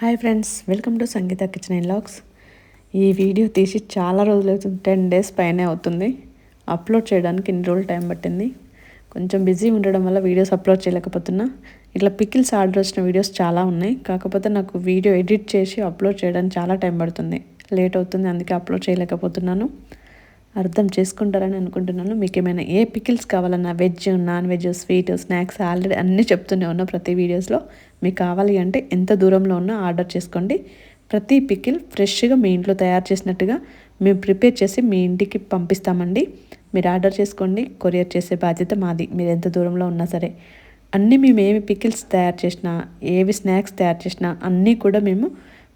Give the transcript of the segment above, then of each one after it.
Hi friends, welcome to Sangeetha kitchen and vlogs. ఈ video తీసి చాలా రోజులు అవుతుంది, 10 days పైనే అవుతుంది. అప్లోడ్ చేయడానికి ఇన్ని రోజులు టైం పట్టింది. కొంచెం బిజీ ఉండడం వల్ల వీడియోస్ అప్లోడ్ చేయలేకపోతున్నా. ఇట్లా పికిల్స్ ఆర్డర్ వచ్చిన వీడియోస్ చాలా ఉన్నాయి, కాకపోతే నాకు వీడియో ఎడిట్ చేసి అప్లోడ్ చేయడానికి చాలా టైం పడుతుంది, లేట్ అవుతుంది. అందుకే అప్లోడ్ చేయలేకపోతున్నాను. అర్థం చేసుకుంటారని అనుకుంటున్నాను. మీకు ఏమైనా ఏ పికిల్స్ కావాలన్నా, veg, non veg, sweet, snacks already అన్నీ చెప్తూనే ఉన్నా ప్రతి వీడియోస్లో. మీకు కావాలి అంటే ఎంత దూరంలో ఉన్నా ఆర్డర్ చేసుకోండి. ప్రతి పికిల్ ఫ్రెష్గా మీ ఇంట్లో తయారు చేసినట్టుగా మేము ప్రిపేర్ చేసి మీ ఇంటికి పంపిస్తామండి. మీరు ఆర్డర్ చేసుకోండి, కొరియర్ చేసే బాధ్యత మాది. మీరు ఎంత దూరంలో ఉన్నా సరే అన్నీ మేము ఏమి పికిల్స్ తయారు చేసినా, ఏవి స్నాక్స్ తయారు చేసినా అన్నీ కూడా మేము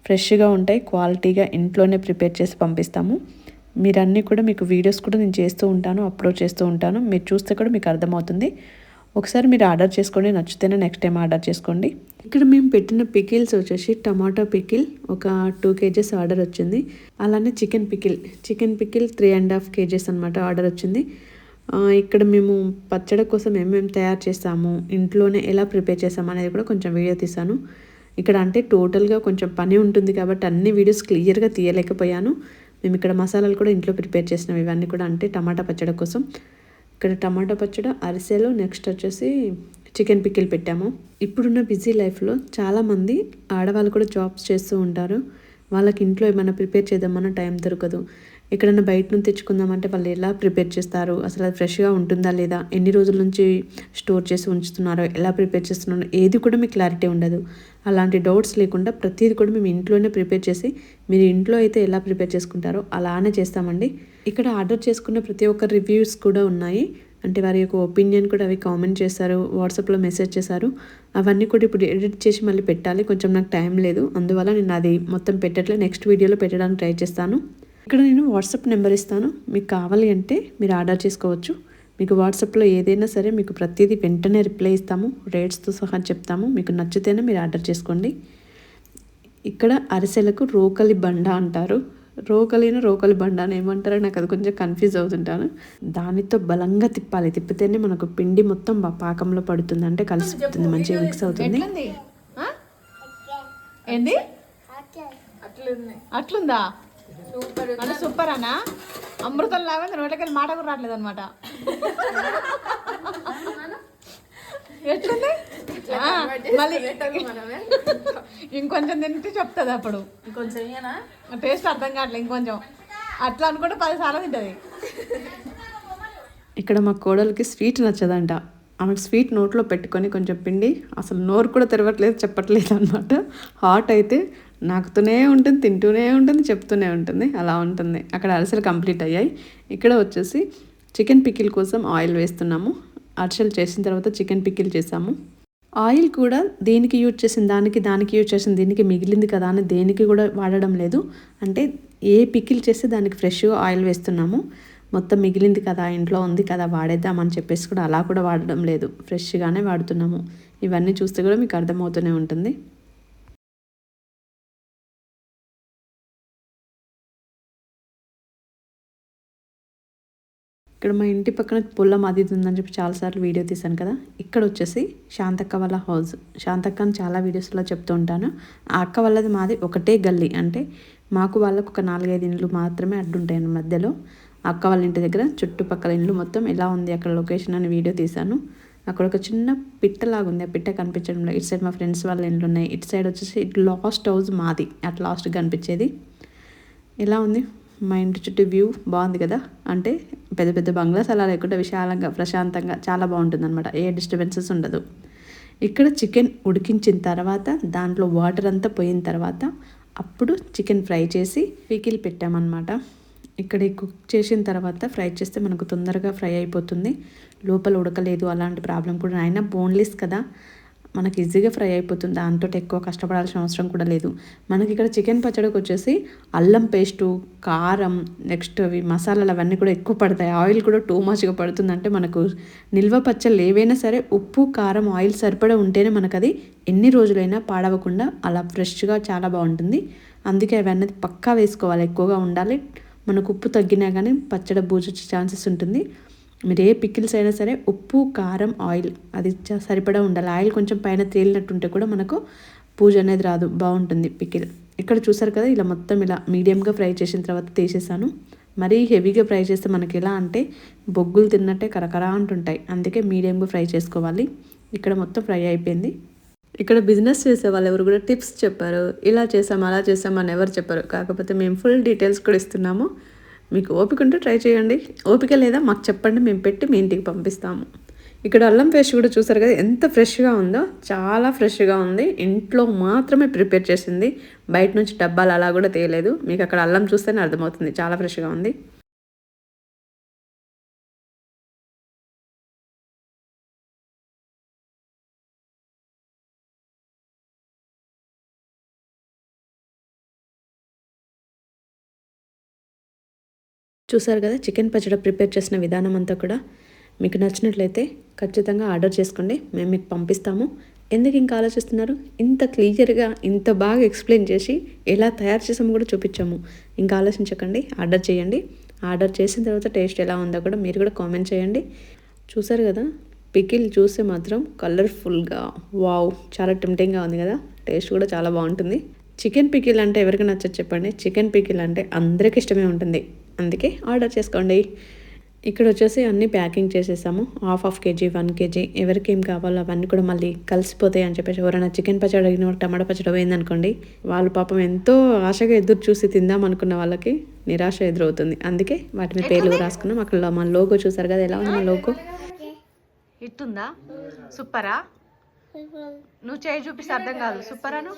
ఫ్రెష్గా ఉంటాయి, క్వాలిటీగా ఇంట్లోనే ప్రిపేర్ చేసి పంపిస్తాము. మీరన్నీ కూడా మీకు వీడియోస్ కూడా నేను చేస్తూ ఉంటాను, అప్లోడ్ చేస్తూ ఉంటాను. మీరు చూస్తే కూడా మీకు అర్థమవుతుంది. ఒకసారి మీరు ఆర్డర్ చేసుకోండి, నచ్చితేనే నెక్స్ట్ టైం ఆర్డర్ చేసుకోండి. ఇక్కడ మేము పెట్టిన పికిల్స్ వచ్చేసి టమాటో పికిల్ ఒక 2 kgs ఆర్డర్ వచ్చింది. అలానే చికెన్ పికిల్ 3.5 kgs అనమాట ఆర్డర్ వచ్చింది. ఇక్కడ మేము పచ్చడి కోసం ఏమేమి తయారు చేస్తాము, ఇంట్లోనే ఎలా ప్రిపేర్ చేస్తాము అనేది కూడా కొంచెం వీడియో తీసాను. ఇక్కడ అంటే టోటల్గా కొంచెం పని ఉంటుంది కాబట్టి అన్ని వీడియోస్ క్లియర్గా తీయలేకపోయాను. మేము ఇక్కడ మసాలాలు కూడా ఇంట్లో ప్రిపేర్ చేసినాం. ఇవన్నీ కూడా అంటే టమాటా పచ్చడి కోసం. ఇక్కడ టమాటా పచ్చడి, అరిసెలు, నెక్స్ట్ వచ్చేసి చికెన్ పికిల్ పెట్టాము. ఇప్పుడున్న బిజీ లైఫ్లో చాలామంది ఆడవాళ్ళు కూడా జాబ్స్ చేస్తూ ఉంటారు. వాళ్ళకి ఇంట్లో ఏమైనా ప్రిపేర్ చేద్దామన్నా టైం దొరకదు. ఎక్కడైనా బయట నుంచి తెచ్చుకుందామంటే వాళ్ళు ఎలా ప్రిపేర్ చేస్తారు, అసలు అది ఫ్రెష్గా ఉంటుందా లేదా, ఎన్ని రోజుల నుంచి స్టోర్ చేసి ఉంచుతున్నారో, ఎలా ప్రిపేర్ చేస్తున్నారో ఏది కూడా మీకు క్లారిటీ ఉండదు. అలాంటి డౌట్స్ లేకుండా ప్రతిదీ కూడా మేము ఇంట్లోనే ప్రిపేర్ చేసి, మీరు ఇంట్లో అయితే ఎలా ప్రిపేర్ చేసుకుంటారో అలానే చేస్తామండి. ఇక్కడ ఆర్డర్ చేసుకున్న ప్రతి ఒక్క రివ్యూస్ కూడా ఉన్నాయి. అంటే వారి యొక్క ఒపీనియన్ కూడా అవి కామెంట్ చేశారు, వాట్సాప్లో మెసేజ్ చేశారు. అవన్నీ కూడా ఇప్పుడు ఎడిట్ చేసి మళ్ళీ పెట్టాలి. కొంచెం నాకు టైం లేదు, అందువల్ల నేను అది మొత్తం పెట్టట్లేదు. నెక్స్ట్ వీడియోలో పెట్టడానికి ట్రై చేస్తాను. ఇక్కడ నేను వాట్సాప్ నెంబర్ ఇస్తాను, మీకు కావాలి అంటే మీరు ఆర్డర్ చేసుకోవచ్చు. మీకు వాట్సాప్లో ఏదైనా సరే మీకు ప్రతిదీ వెంటనే రిప్లై ఇస్తాము, రేట్స్తో సహా చెప్తాము. మీకు నచ్చితేనే మీరు ఆర్డర్ చేసుకోండి. ఇక్కడ అరిసెలకు రోకలి బండ అంటారు. రోకలి బండ అని ఏమంటారో నాకు అది కొంచెం కన్ఫ్యూజ్ అవుతుంటాను. దానితో బలంగా తిప్పాలి, తిప్పితేనే మనకు పిండి మొత్తం పాకంలో పడుతుంది, అంటే కలిసిపోతుంది, మంచిగా మిక్స్ అవుతుంది. ఏంది అట్లుందా? అంటే సూపర్ అనా? అమృతం లాగా నోట్లకెళ్ళి మాట కూడా రావట్లేదు అనమాట. ఎట్లుంది? మళ్ళీ ఇంకొంచెం తింటే చెప్తుంది, అప్పుడు ఇంకొంచెం టేస్ట్ అర్థం కావట్లేదు. ఇంకొంచెం అట్లా అనుకుంటే 10 సార్లు తింటుంది. ఇక్కడ మా కోడలికి స్వీట్ నచ్చదంట. ఆమెకు స్వీట్ నోట్లో పెట్టుకొని కొంచెం పిండి అసలు నోరు కూడా తెరవట్లేదు, చెప్పట్లేదు అనమాట. హాట్ అయితే నాకుతూనే ఉంటుంది, తింటూనే ఉంటుంది, చెప్తూనే ఉంటుంది, అలా ఉంటుంది. అక్కడ అరిసెలు కంప్లీట్ అయ్యాయి. ఇక్కడ వచ్చేసి చికెన్ పికిల్ కోసం ఆయిల్ వేస్తున్నాము. అరిసెలు చేసిన తర్వాత చికెన్ పికిల్ చేసాము. ఆయిల్ కూడా దేనికి యూజ్ చేసిన దానికి యూజ్ చేసిన దీనికి మిగిలింది కదా అని దేనికి కూడా వాడడం లేదు. అంటే ఏ పికిల్ చేస్తే దానికి ఫ్రెష్గా ఆయిల్ వేస్తున్నాము. మొత్తం మిగిలింది కదా, ఇంట్లో ఉంది కదా, వాడేద్దామని చెప్పేసి కూడా అలా కూడా వాడడం లేదు, ఫ్రెష్గానే వాడుతున్నాము. ఇవన్నీ చూస్తే కూడా మీకు అర్థమవుతూనే ఉంటుంది. ఇక్కడ మా ఇంటి పక్కన పొలం అది ఉందని చెప్పి చాలాసార్లు వీడియో తీశాను కదా. ఇక్కడ వచ్చేసి శాంతక్క వాళ్ళ హౌస్. శాంతక్క అని చాలా వీడియోస్లో చెప్తూ ఉంటాను. ఆ అక్క వాళ్ళది మాది ఒకటే గల్లీ, అంటే మాకు వాళ్ళకు ఒక 4-5 ఇండ్లు మాత్రమే అడ్డుంటాయి మధ్యలో. అక్క వాళ్ళ ఇంటి దగ్గర చుట్టుపక్కల ఇండ్లు మొత్తం ఎలా ఉంది అక్కడ లొకేషన్ అని వీడియో తీశాను. అక్కడ ఒక చిన్న పిట్టలాగా ఉంది, ఆ పిట్ట కనిపించడంలో. ఇటు సైడ్ మా ఫ్రెండ్స్ వాళ్ళ ఇండ్లు ఉన్నాయి, ఇటు సైడ్ వచ్చేసి ఇటు లాస్ట్ హౌస్ మాది, అట్ లాస్ట్ కనిపించేది. ఎలా ఉంది మా ఇంటి చుట్టూ వ్యూ? బాగుంది కదా. అంటే పెద్ద పెద్ద బంగ్లాస్ అలా లేకుండా విశాలంగా ప్రశాంతంగా చాలా బాగుంటుంది అనమాట, ఏ డిస్టర్బెన్సెస్ ఉండదు. ఇక్కడ చికెన్ ఉడికించిన తర్వాత దాంట్లో వాటర్ అంతా పోయిన తర్వాత అప్పుడు చికెన్ ఫ్రై చేసి పికిల్ పెట్టామన్నమాట. ఇక్కడ కుక్ చేసిన తర్వాత ఫ్రై చేస్తే మనకు తొందరగా ఫ్రై అయిపోతుంది, లోపల ఉడకలేదు అలాంటి ప్రాబ్లం కూడా. అయినా బోన్లెస్ కదా, మనకి ఈజీగా ఫ్రై అయిపోతుంది, దాంతో ఎక్కువ కష్టపడాల్సిన అవసరం కూడా లేదు. మనకి ఇక్కడ చికెన్ పచ్చడికి వచ్చేసి అల్లం పేస్టు, కారం, నెక్స్ట్ అవి మసాలాలు అవన్నీ కూడా ఎక్కువ పడతాయి. ఆయిల్ కూడా టూ మచ్గా పడుతుంది. అంటే మనకు నిల్వ పచ్చళ్ళు ఏవైనా సరే ఉప్పు, కారం, ఆయిల్ సరిపడా ఉంటేనే మనకు అది ఎన్ని రోజులైనా పాడవకుండా అలా ఫ్రెష్గా చాలా బాగుంటుంది. అందుకే అవన్నీ పక్కా వేసుకోవాలి, ఎక్కువగా ఉండాలి. మనకు ఉప్పు తగ్గినా కానీ పచ్చడి బూజు వచ్చే ఛాన్సెస్ ఉంటుంది. మీరు ఏ పికిల్స్ అయినా సరే ఉప్పు, కారం, ఆయిల్ అది సరిపడా ఉండాలి. ఆయిల్ కొంచెం పైన తేలినట్టుంటే కూడా మనకు పూజ అనేది రాదు, బాగుంటుంది పికిల్. ఇక్కడ చూసారు కదా, ఇలా మొత్తం ఇలా మీడియంగా ఫ్రై చేసిన తర్వాత తీసేసాను. మరీ హెవీగా ఫ్రై చేస్తే మనకి ఎలా అంటే బొగ్గులు తిన్నట్టే కరకరా అంటుంటాయి. అందుకే మీడియంగా ఫ్రై చేసుకోవాలి. ఇక్కడ మొత్తం ఫ్రై అయిపోయింది. ఇక్కడ బిజినెస్ చేసే వాళ్ళు ఎవరు కూడా టిప్స్ చెప్పారు, ఇలా చేసాం అలా చేసాం అని ఎవరు చెప్పారు. కాకపోతే మేము ఫుల్ డీటెయిల్స్ కూడా ఇస్తున్నాము. మీకు ఓపిక ఉంటే ట్రై చేయండి, ఓపిక లేదా మాకు చెప్పండి, మేము పెట్టి మీ ఇంటికి పంపిస్తాము. ఇక్కడ అల్లం పేస్ట్ కూడా చూసారు కదా ఎంత ఫ్రెష్గా ఉందో, చాలా ఫ్రెష్గా ఉంది. ఇంట్లో మాత్రమే ప్రిపేర్ చేసింది, బయట నుంచి డబ్బాలు అలా కూడా తేయలేదు. మీకు అక్కడ అల్లం చూస్తేనే అర్థమవుతుంది, చాలా ఫ్రెష్గా ఉంది. చూసారు కదా చికెన్ పచ్చడి ప్రిపేర్ చేసిన విధానం అంతా కూడా. మీకు నచ్చినట్లయితే ఖచ్చితంగా ఆర్డర్ చేసుకోండి, మేము మీకు పంపిస్తాము. ఎందుకు ఇంకా ఆలోచిస్తున్నారు? ఇంత క్లియర్గా ఇంత బాగా ఎక్స్ప్లెయిన్ చేసి ఎలా తయారు చేసామో కూడా చూపించాము. ఇంకా ఆలోచించకండి, ఆర్డర్ చేయండి. ఆర్డర్ చేసిన తర్వాత టేస్ట్ ఎలా ఉందో కూడా మీరు కూడా కామెంట్ చేయండి. చూసారు కదా పికిల్ చూస్తే మాత్రం కలర్ఫుల్గా వావ్, చాలా టెంప్టింగ్గా ఉంది కదా. టేస్ట్ కూడా చాలా బాగుంటుంది. చికెన్ పికిల్ అంటే ఎవరికి నచ్చదు చెప్పండి? చికెన్ పికిల్ అంటే అందరికీ ఇష్టమే ఉంటుంది, అందుకే ఆర్డర్ చేసుకోండి. ఇక్కడ వచ్చేసి అన్నీ ప్యాకింగ్ చేసేసాము. హాఫ్ కేజీ 1 కేజీ ఎవరికి ఏం కావాలో అవన్నీ కూడా మళ్ళీ కలిసిపోతాయి అని చెప్పేసి. ఎవరైనా చికెన్ పచ్చడి అడిగిన టమాటా పచ్చడి పోయిందనుకోండి, వాళ్ళు పాపం ఎంతో ఆశగా ఎదురు చూసి తిందాం అనుకున్న వాళ్ళకి నిరాశ ఎదురవుతుంది. అందుకే వాటిని పేర్లు రాసుకున్నాం. అక్కడ మన లోగో చూసారు కదా, ఎలా ఉంది మన లోగో? ఇట్టుందా? సూపరా? నువ్వు చేయి చూపిస్తే అర్థం కాదు. సూపరాను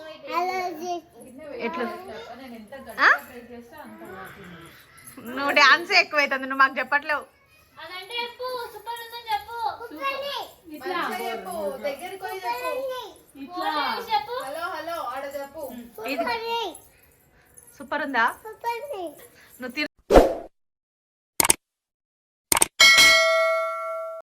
ఎట్లు? నువ్వు డాన్స్ ఎక్కువైతుంది, నువ్వు మాకు చెప్పట్లేవు. సూపర్ ఉందా? నువ్వు